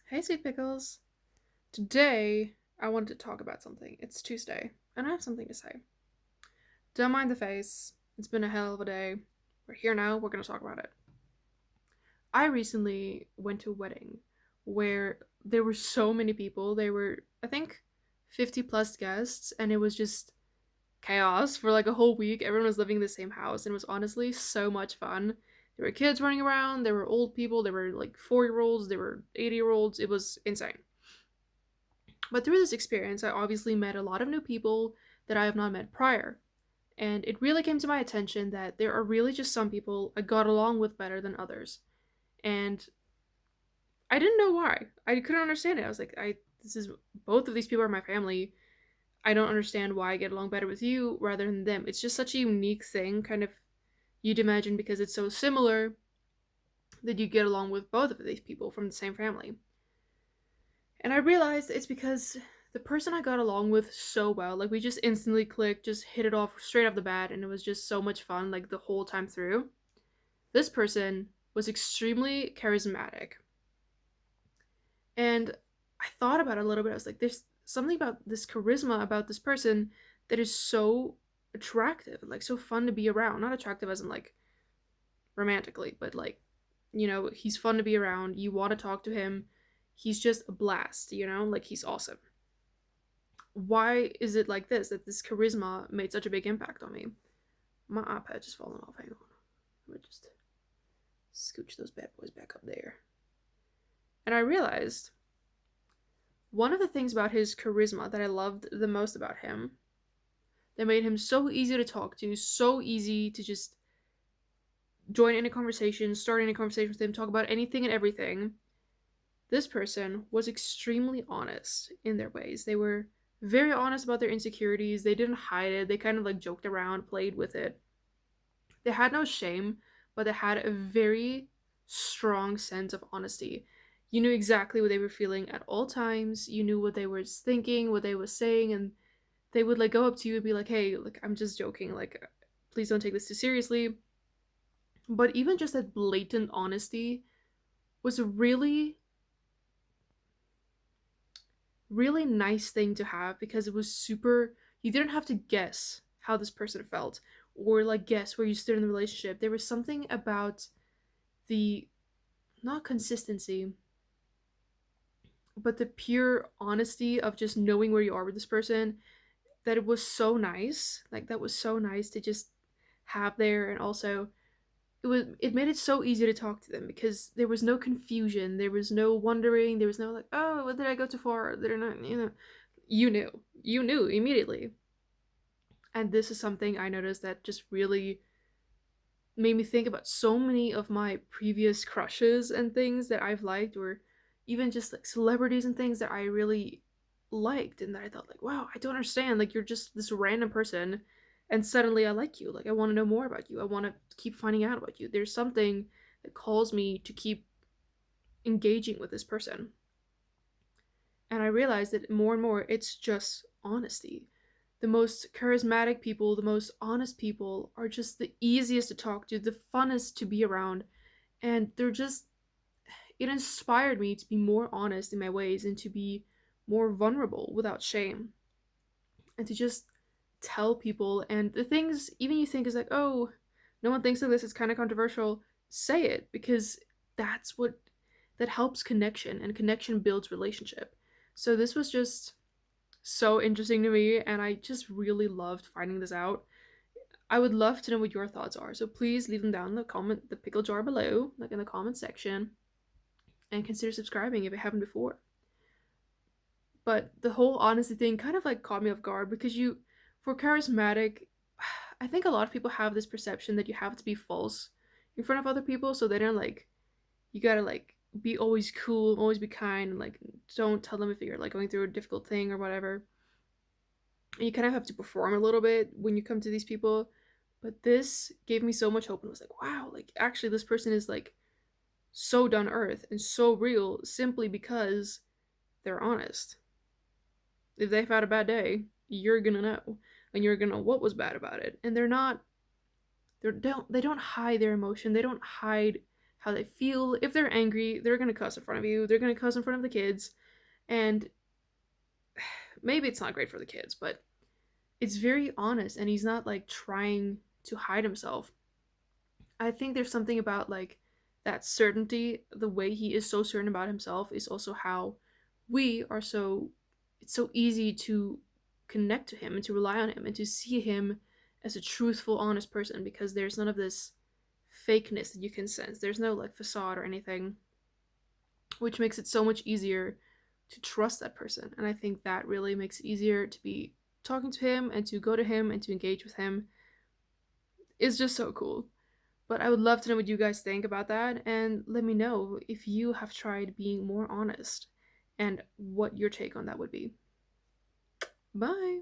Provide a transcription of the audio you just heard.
Hey, Sweet Pickles. Today, I wanted to talk about something. It's Tuesday, and I have something to say. Don't mind the face. It's been a hell of a day. We're here now. We're going to talk about it. I recently went to a wedding where there were so many people. There were, I think, 50 plus guests, and it was just chaos for like a whole week. Everyone was living in the same house, and it was honestly so much fun. There were kids running around, there were old people, there were like 4-year-olds, there were 80-year-olds. It was insane. But through this experience, I obviously met a lot of new people that I have not met prior. And it really came to my attention that there are really just some people I got along with better than others. And I didn't know why. I couldn't understand it. I was like, this is both of these people are my family. I don't understand why I get along better with you rather than them. It's just such a unique thing, kind of you'd imagine because it's so similar that you get along with both of these people from the same family. And I realized it's because the person I got along with so well, like we just instantly clicked, just hit it off straight off the bat, and it was just so much fun, like the whole time through. This person was extremely charismatic. And I thought about it a little bit. I was like, there's something about this charisma about this person that is so attractive, like so fun to be around. Not attractive as in like romantically, but like, he's fun to be around. You want to talk to him. He's just a blast, like he's awesome. Why is it like this that this charisma made such a big impact on me? My iPad just fallen off. Hang on. Let me just scooch those bad boys back up there. And I realized one of the things about his charisma that I loved the most about him that made him so easy to talk to, so easy to just join in a conversation, start in a conversation with him, talk about anything and everything. This person was extremely honest in their ways. They were very honest about their insecurities. They didn't hide it. They kind of like joked around, played with it. They had no shame, but they had a very strong sense of honesty. You knew exactly what they were feeling at all times. You knew what they were thinking, what they were saying, and they would like go up to you and be like, "Hey, like I'm just joking. Like please don't take this too seriously." But even just that blatant honesty was a really nice thing to have because it was super, you didn't have to guess how this person felt or like guess where you stood in the relationship. There was something about the, not consistency, but the pure honesty of just knowing where you are with this person, that it was so nice. Like that was so nice to just have there. And also it made it so easy to talk to them because there was no confusion, there was no wondering, there was no like, oh, what did I go too far, did I not, you knew immediately. And this is something I noticed that just really made me think about so many of my previous crushes and things that I've liked, or even just like celebrities and things that I really liked, and that I thought like, wow, I don't understand, like you're just this random person and suddenly I like you, like I want to know more about you, I want to keep finding out about you, there's something that calls me to keep engaging with this person. And I realized that more and more it's just honesty. The most charismatic people, the most honest people are just the easiest to talk to, the funnest to be around, and they're just, it inspired me to be more honest in my ways and to be more vulnerable without shame, and to just tell people. And the things even you think is like, oh, no one thinks of this, it's kind of controversial, say it, because that's what, that helps connection, and connection builds relationship. So this was just so interesting to me, and I just really loved finding this out. I would love to know what your thoughts are, so please leave them down in the pickle jar below, like in the comment section, and consider subscribing if you haven't before. But the whole honesty thing kind of like caught me off guard because for charismatic, I think a lot of people have this perception that you have to be false in front of other people, so they don't like, you gotta like be always cool, always be kind, and like don't tell them if you're like going through a difficult thing or whatever. And you kind of have to perform a little bit when you come to these people. But this gave me so much hope and was like, wow, like actually this person is like so down earth and so real simply because they're honest. If they've had a bad day, you're gonna know, and you're gonna know what was bad about it. And they don't hide their emotion. They don't hide how they feel. If they're angry, they're gonna cuss in front of you, they're gonna cuss in front of the kids, and maybe it's not great for the kids, but it's very honest, and he's not like trying to hide himself. I think there's something about like that certainty, the way he is so certain about himself is also how we are so it's so easy to connect to him and to rely on him and to see him as a truthful, honest person because there's none of this fakeness that you can sense. There's no like facade or anything, which makes it so much easier to trust that person. And I think that really makes it easier to be talking to him and to go to him and to engage with him. It's just so cool. But I would love to know what you guys think about that, and let me know if you have tried being more honest and what your take on that would be. Bye!